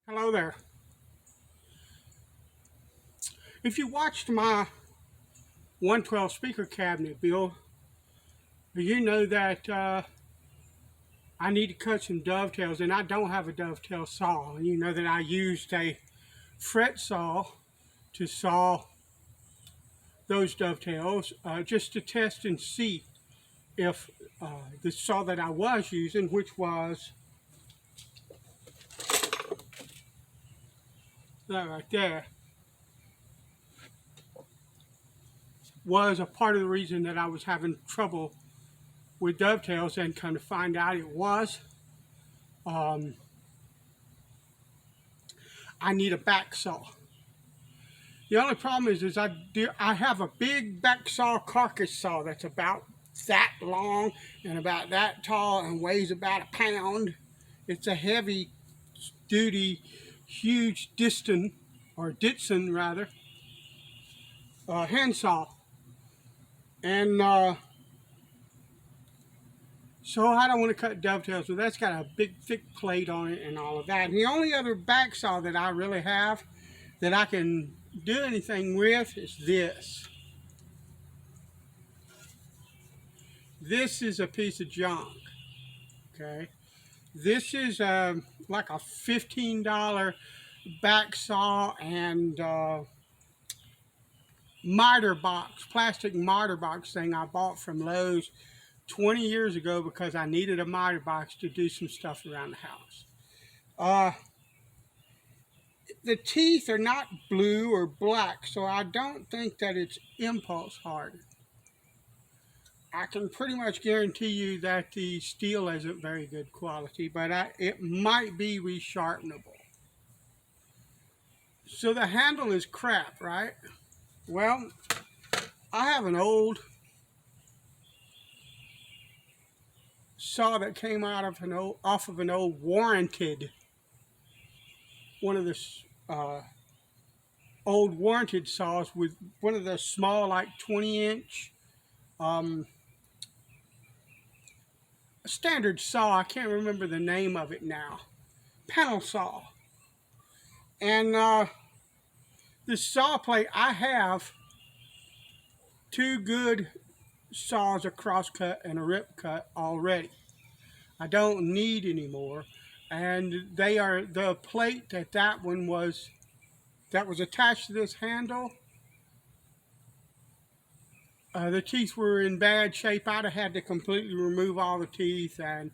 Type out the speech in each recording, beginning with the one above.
Hello there. If you watched my 112 speaker cabinet build, you know that I need to cut some dovetails, and I don't have a dovetail saw. You know that I used a fret saw to saw those dovetails just to test and see if the saw that I was using, which was that right there, was a part of the reason that I was having trouble with dovetails, and kind of find out it was. I need a back saw. The only problem is I have a big back saw carcass saw that's about that long and about that tall and weighs about a pound. It's a heavy duty, huge Ditson rather, hand saw. And so I don't want to cut dovetails, so that's got a big thick plate on it and all of that. And the only other back saw that I really have that I can do anything with is this. This is a piece of junk, okay? This is like a $15 back saw and miter box, plastic miter box thing I bought from Lowe's 20 years ago because I needed a miter box to do some stuff around the house. The teeth are not blue or black, so I don't think that it's impulse hardened. I can pretty much guarantee you that the steel isn't very good quality, but it might be resharpenable. So the handle is crap, right? Well, I have an old saw that came out of off of an old warranted, one of the old warranted saws with one of the small, like 20-inch standard saw. I can't remember the name of it now. Panel saw. And this saw plate, I have two good saws, a cross cut and a rip cut already. I don't need any more. And they are the plate that was attached to this handle. The teeth were in bad shape. I'd have had to completely remove all the teeth and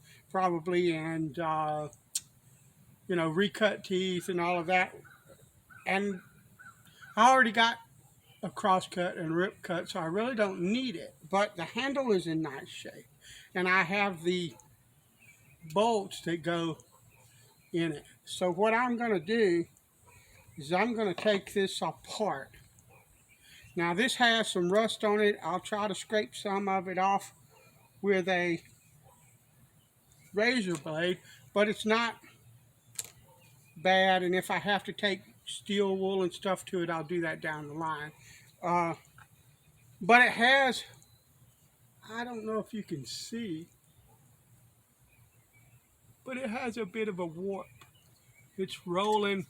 recut teeth and all of that. And I already got a cross cut and rip cut, so I really don't need it. But the handle is in nice shape, and I have the bolts that go in it. So what I'm going to do is I'm going to take this apart. Now this has some rust on it. I'll try to scrape some of it off with a razor blade, but it's not bad. And if I have to take steel wool and stuff to it, I'll do that down the line. But it has, I don't know if you can see, but it has a bit of a warp. It's rolling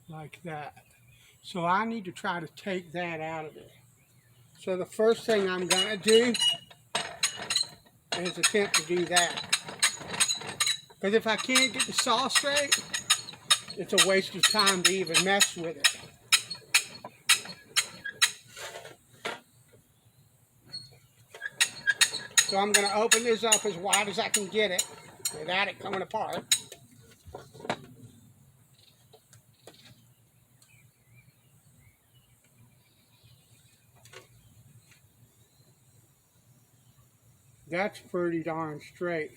like that. So I need to try to take that out of it. So the first thing I'm going to do is attempt to do that. Because if I can't get the saw straight, it's a waste of time to even mess with it. So I'm going to open this up as wide as I can get it without it coming apart. That's pretty darn straight.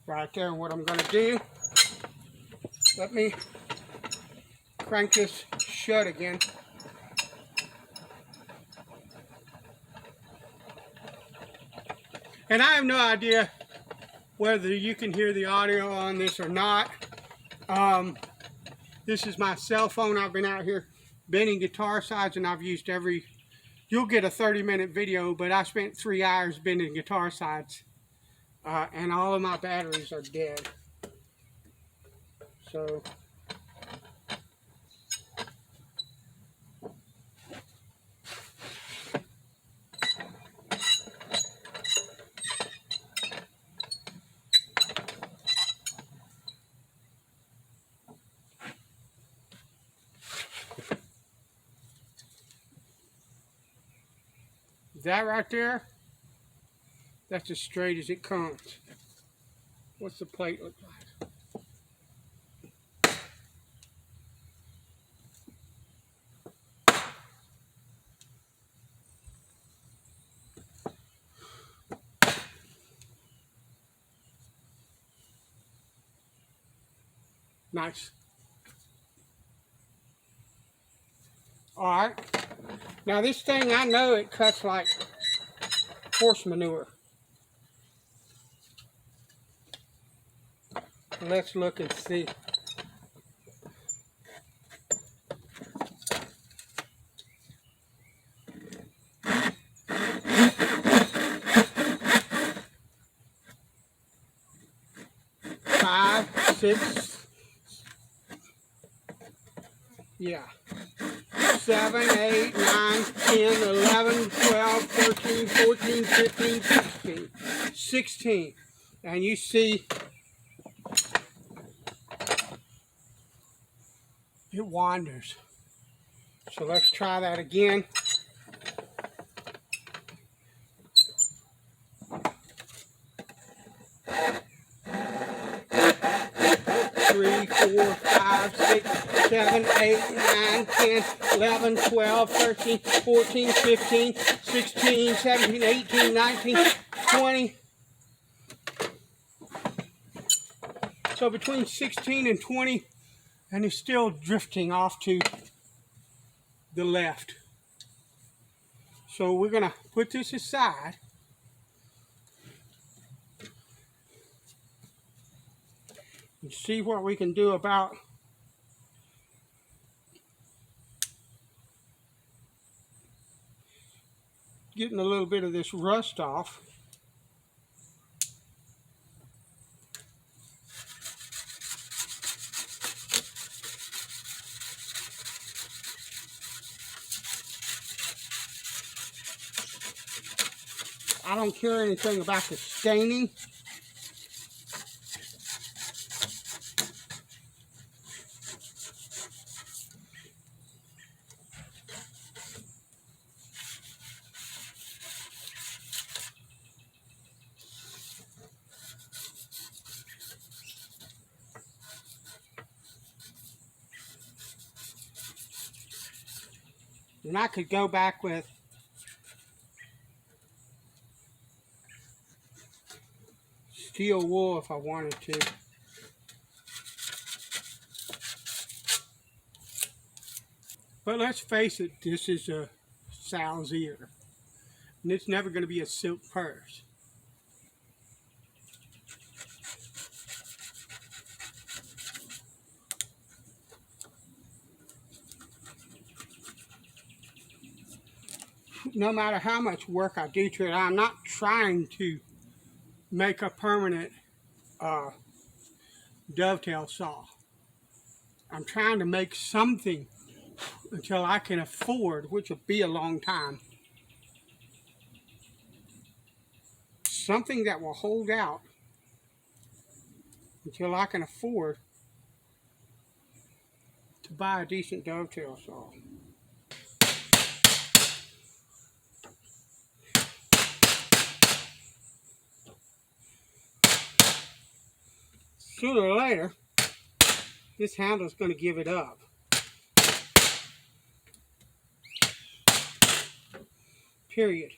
Right there. And what I'm going to do, let me crank this shut again. And I have no idea whether you can hear the audio on this or not. This is my cell phone. I've been out here bending guitar sides, and I've used you'll get a 30-minute video, but I spent 3 hours bending guitar sides and all of my batteries are dead. So that right there, that's as straight as it comes. What's the plate look like? Nice. All right. Now this thing, I know it cuts like horse manure. Let's look and see. Five, six, yeah. 7, 8, 9, 10, 11, 12, 13, 14, 15, 16. 16. And you see it wanders. So let's try that again. 3, 4, 5, 6, 7, 8, 9, 10, 11, 12, 13, 14, 15, 16, 17, 18, 19, 20. So between 16 and 20, and it's still drifting off to the left. So we're going to put this aside. And see what we can do about getting a little bit of this rust off. I don't care anything about the staining. And I could go back with steel wool if I wanted to. But let's face it, this is a sow's ear. And it's never going to be a silk purse. No matter how much work I do to it, I'm not trying to make a permanent dovetail saw. I'm trying to make something until I can afford, which will be a long time, something that will hold out until I can afford to buy a decent dovetail saw. Sooner or later, this handle is going to give it up. Period.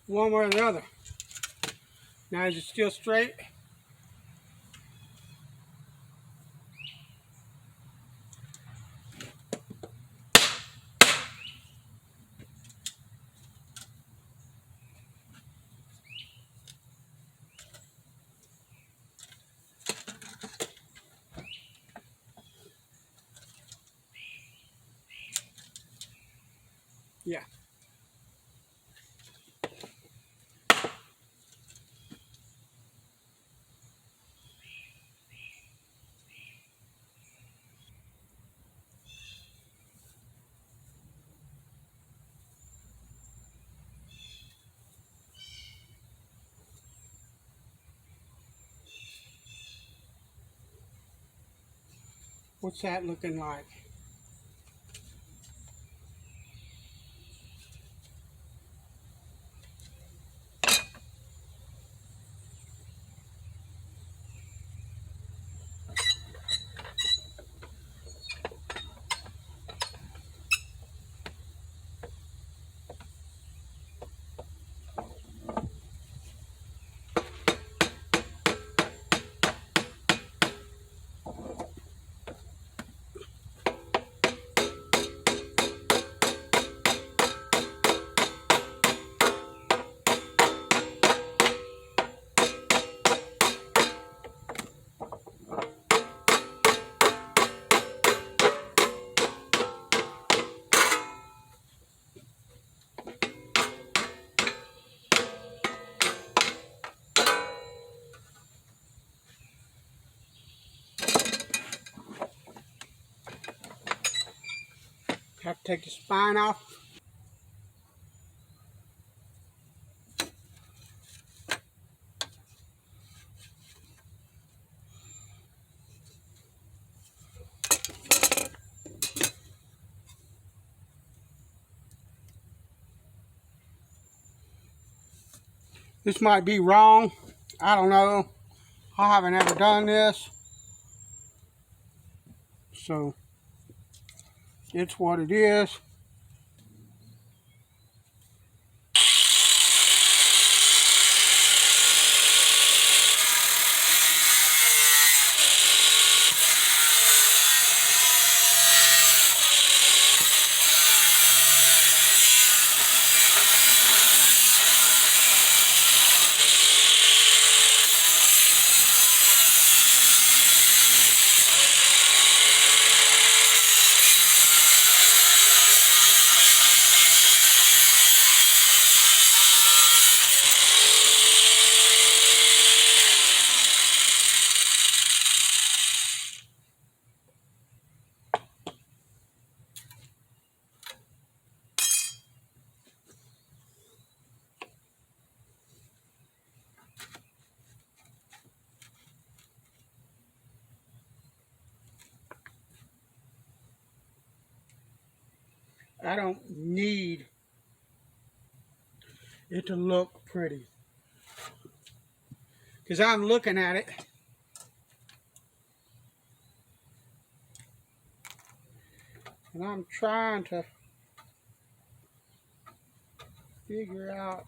One way or the other. Now is it still straight? Yeah. What's that looking like? Have to take the spine off. This might be wrong. I don't know. I haven't ever done this. So it's what it is. I don't need it to look pretty, because I'm looking at it and I'm trying to figure out,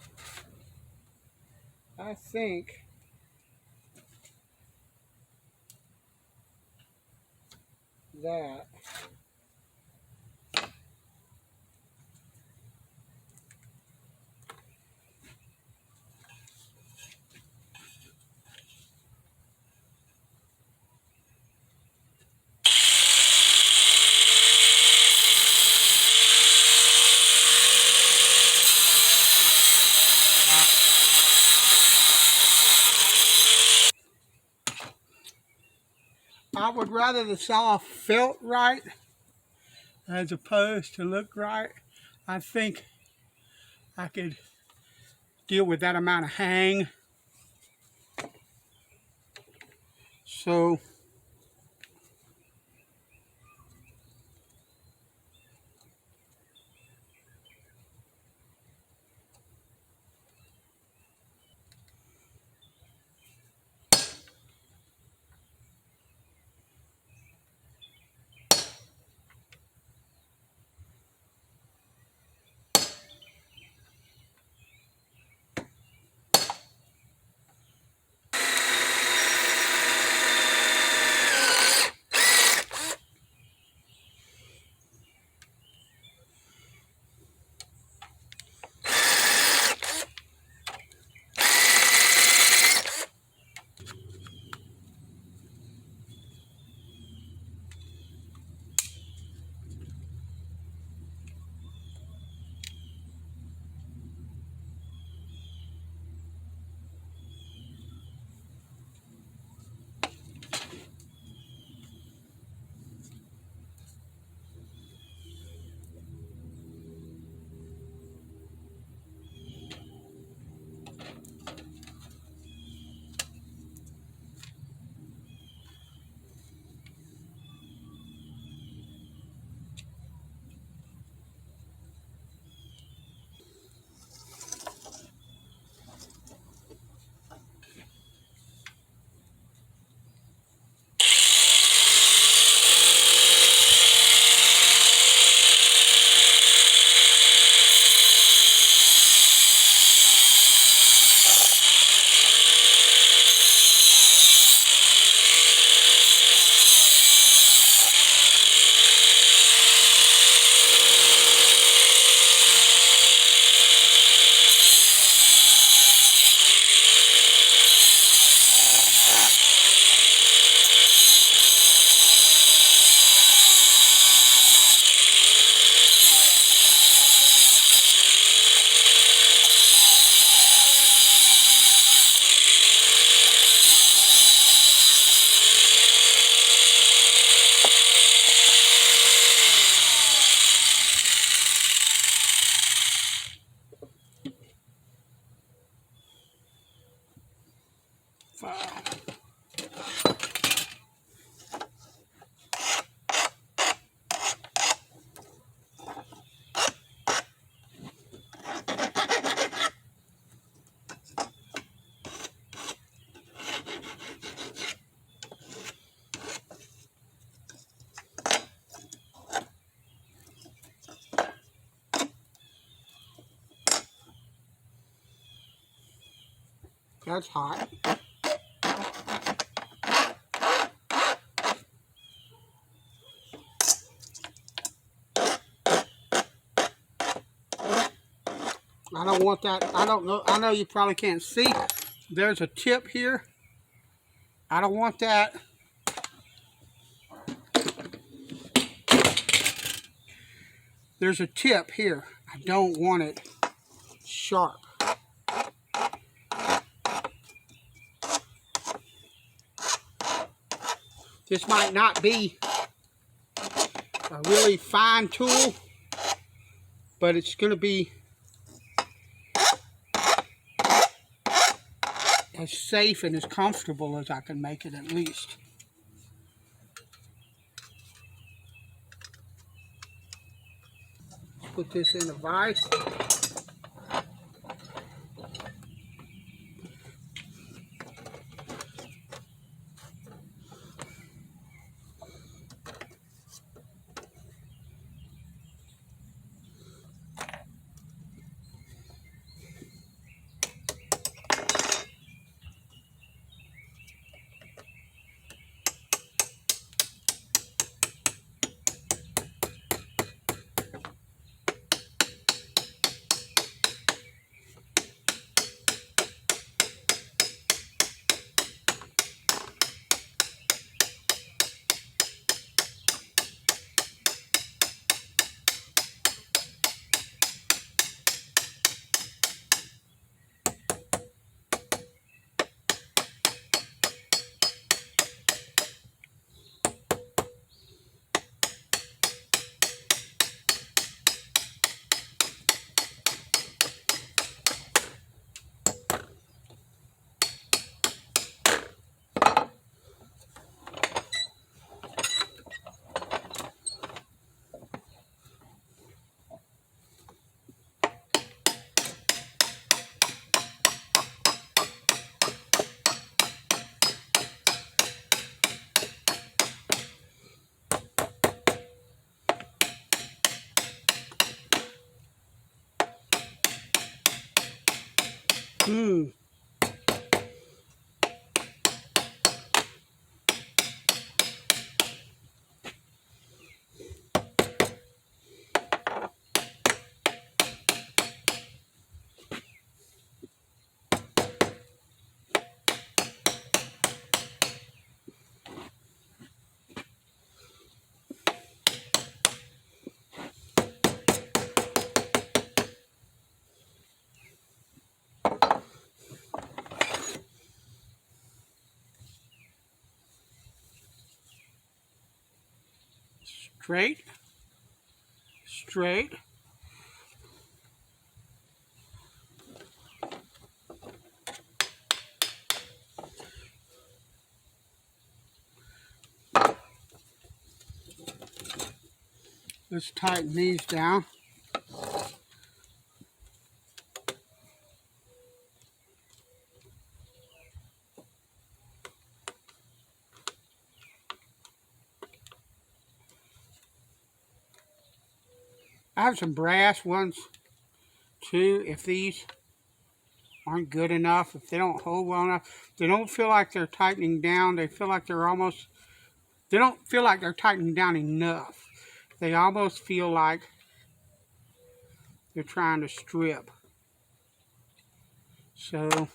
I think that I would rather the saw felt right as opposed to look right. I think I could deal with that amount of hang. So That's hot. I don't want that. I don't know. I know you probably can't see. There's a tip here. I don't want that. There's a tip here. I don't want it sharp. This might not be a really fine tool, but it's going to be as safe and as comfortable as I can make it, at least. Put this in a vise. Straight, straight. Let's tighten these down. I have some brass ones too. If these aren't good enough, if they don't hold well enough, they don't feel like they're tightening down. They feel like they're almost, they don't feel like they're tightening down enough. They almost feel like they're trying to strip. So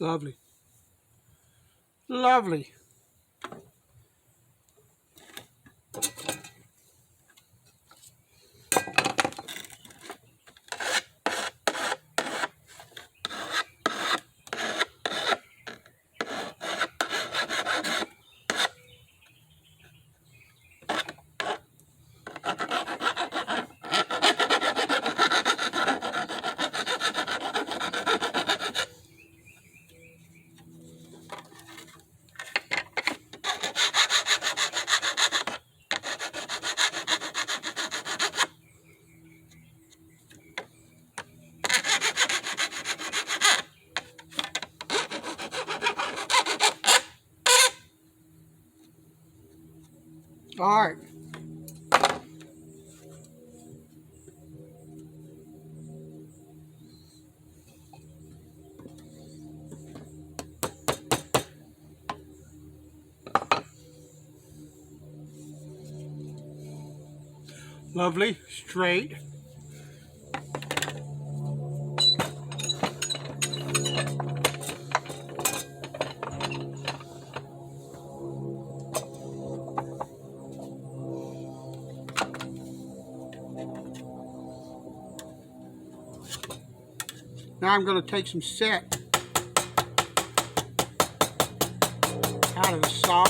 Lovely. Lovely. All right. Lovely, straight. Now I'm going to take some set out of the saw.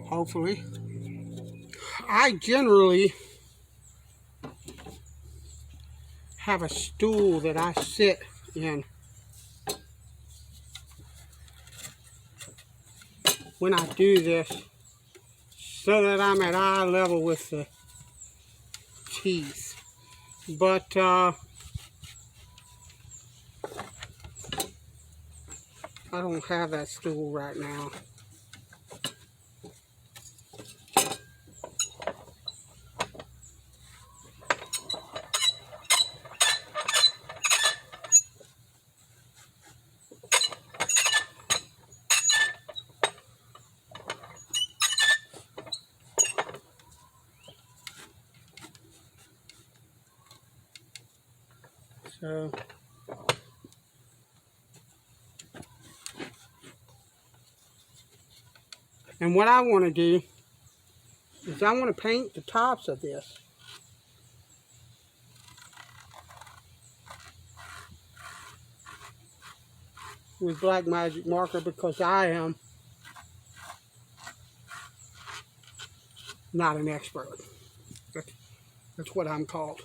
Hopefully. I generally have a stool that I sit in when I do this, so that I'm at eye level with the teeth. But I don't have that stool right now. So and what I want to do is I want to paint the tops of this. With black magic marker, because I am not an expert. That's what I'm called.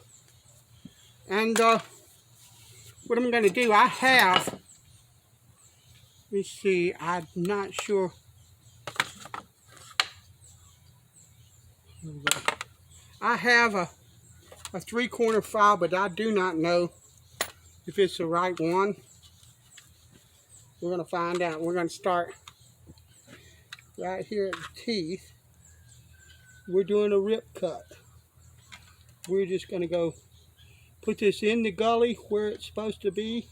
And what I'm going to do, I have, let me see, I'm not sure. I have a 3-corner file, but I do not know if it's the right one. We're going to find out. We're going to start right here at the teeth. We're doing a rip cut. We're just going to go put this in the gully where it's supposed to be.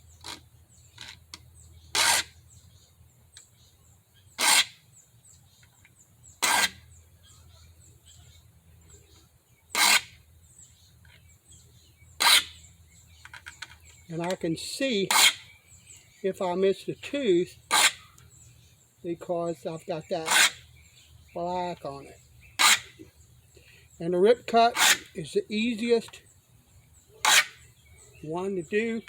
And I can see if I miss a tooth because I've got that black on it. And the rip cut is the easiest one to do.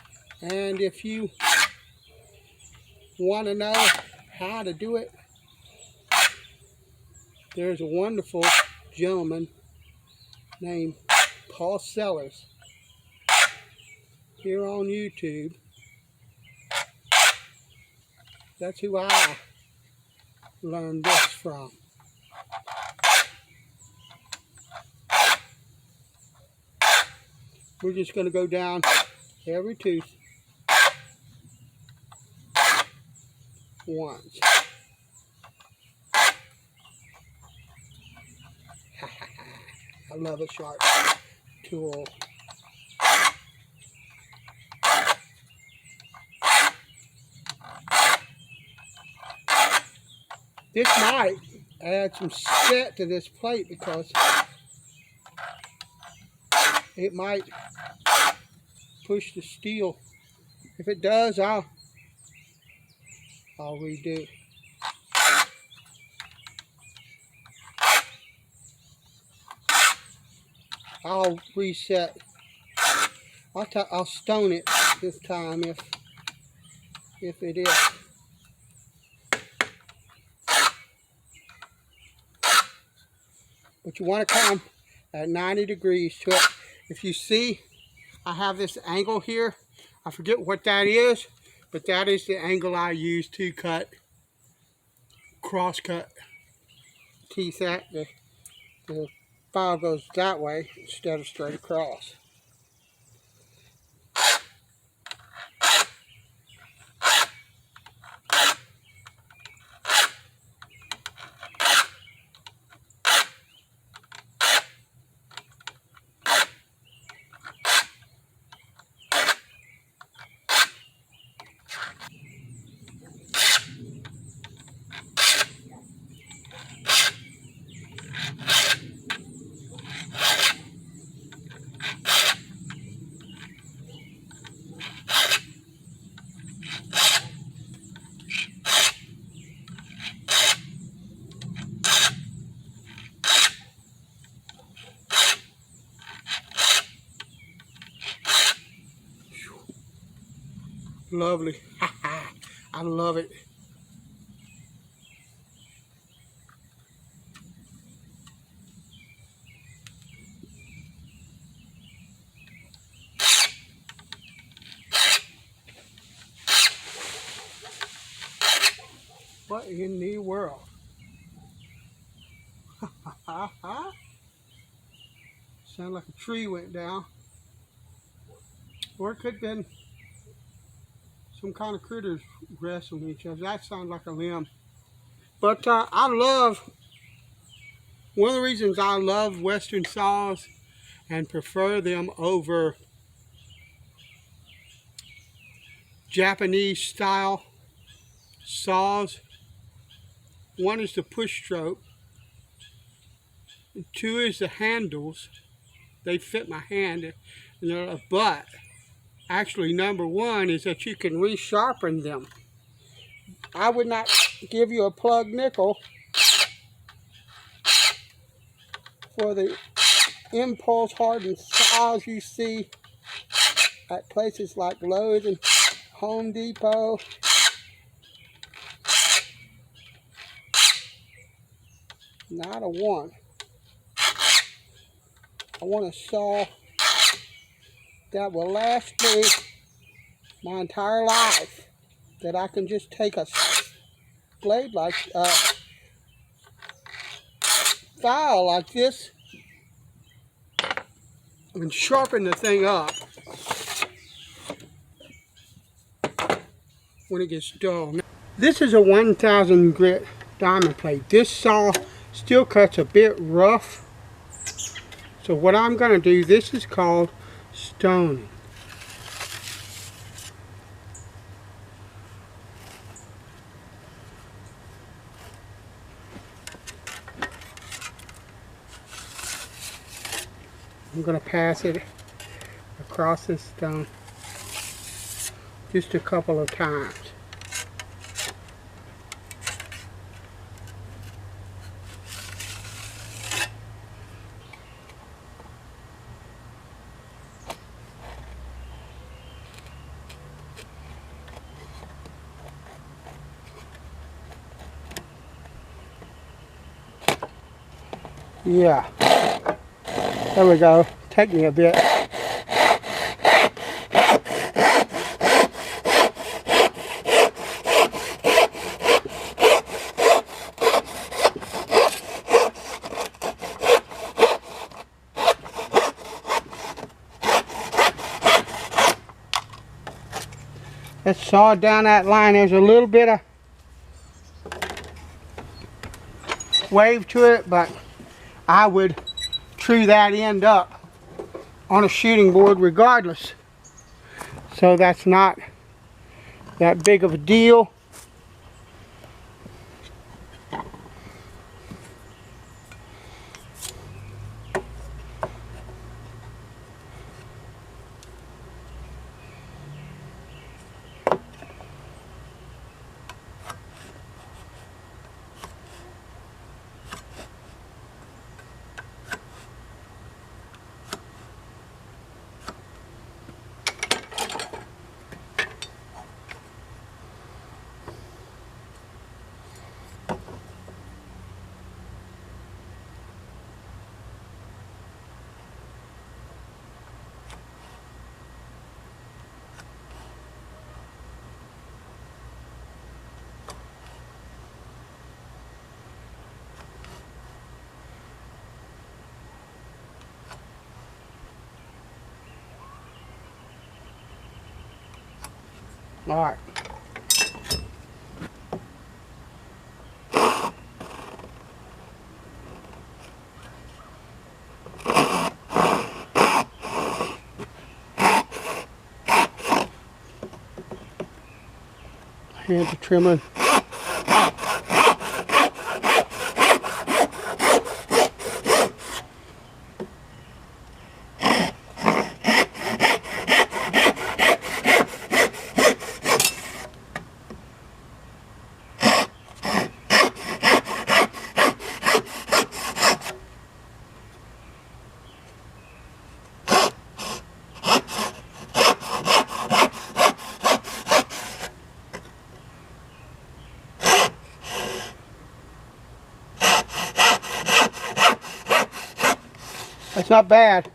And if you want to know how to do it, there's a wonderful gentleman named Paul Sellers here on YouTube. That's who I learned this from. We're just going to go down every tooth once. I love a sharp tool. This might add some set to this plate because it might push the steel. If it does, I'll redo it. I'll reset. I'll stone it this time if it is. But you want to come at 90 degrees to it. If you see, I have this angle here. I forget what that is, but that is the angle I use to cross cut teeth at. The file goes that way instead of straight across. Lovely. I love it. What in the world? Sound like a tree went down. Or it could have been some kind of critters wrestling each other. That sounds like a limb. But one of the reasons I love Western saws and prefer them over Japanese style saws. One is the push stroke. Two is the handles. They fit my hand. But actually, number one is that you can resharpen them. I would not give you a plug nickel for the impulse hardened saws you see at places like Lowe's and Home Depot. Not a one. I want a saw that will last me my entire life, that I can just take a blade like file like this and sharpen the thing up when it gets dull. Now, this is a 1000 grit diamond plate. This saw still cuts a bit rough. So what I'm going to do, this is called stoning. I'm going to pass it across this stone just a couple of times. Yeah, there we go. Take me a bit. Let's saw down that line. There's a little bit of wave to it, but I would true that end up on a shooting board regardless. So that's not that big of a deal. All right. Here's the trimmer. That's not bad.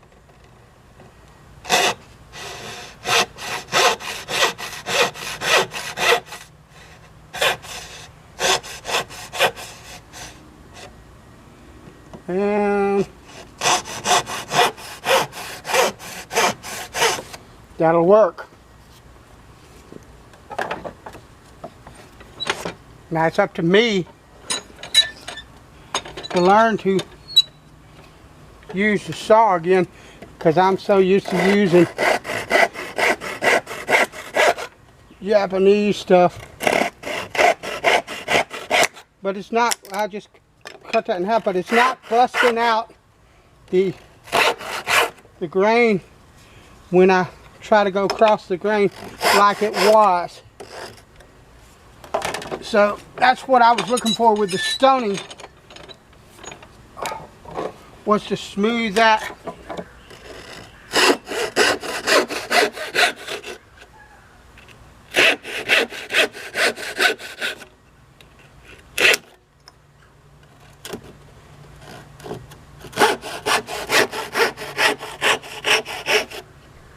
And that'll work. Now it's up to me to learn to use the saw again, because I'm so used to using Japanese stuff. But it's not, I just cut that in half, but it's not busting out the grain when I try to go across the grain like it was. So that's what I was looking for with the stoning, was to smooth that.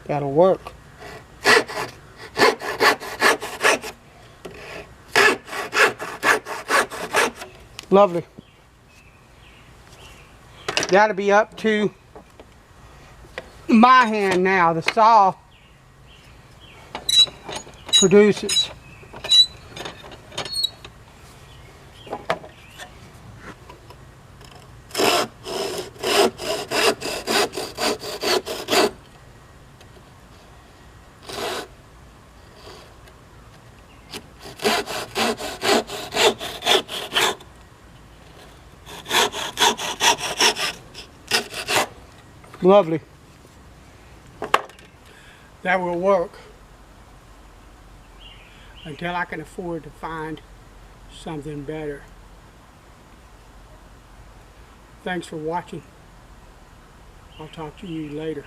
That'll work. Lovely. That'll be up to my hand now. The saw produces. Lovely. That will work until I can afford to find something better. Thanks for watching. I'll talk to you later.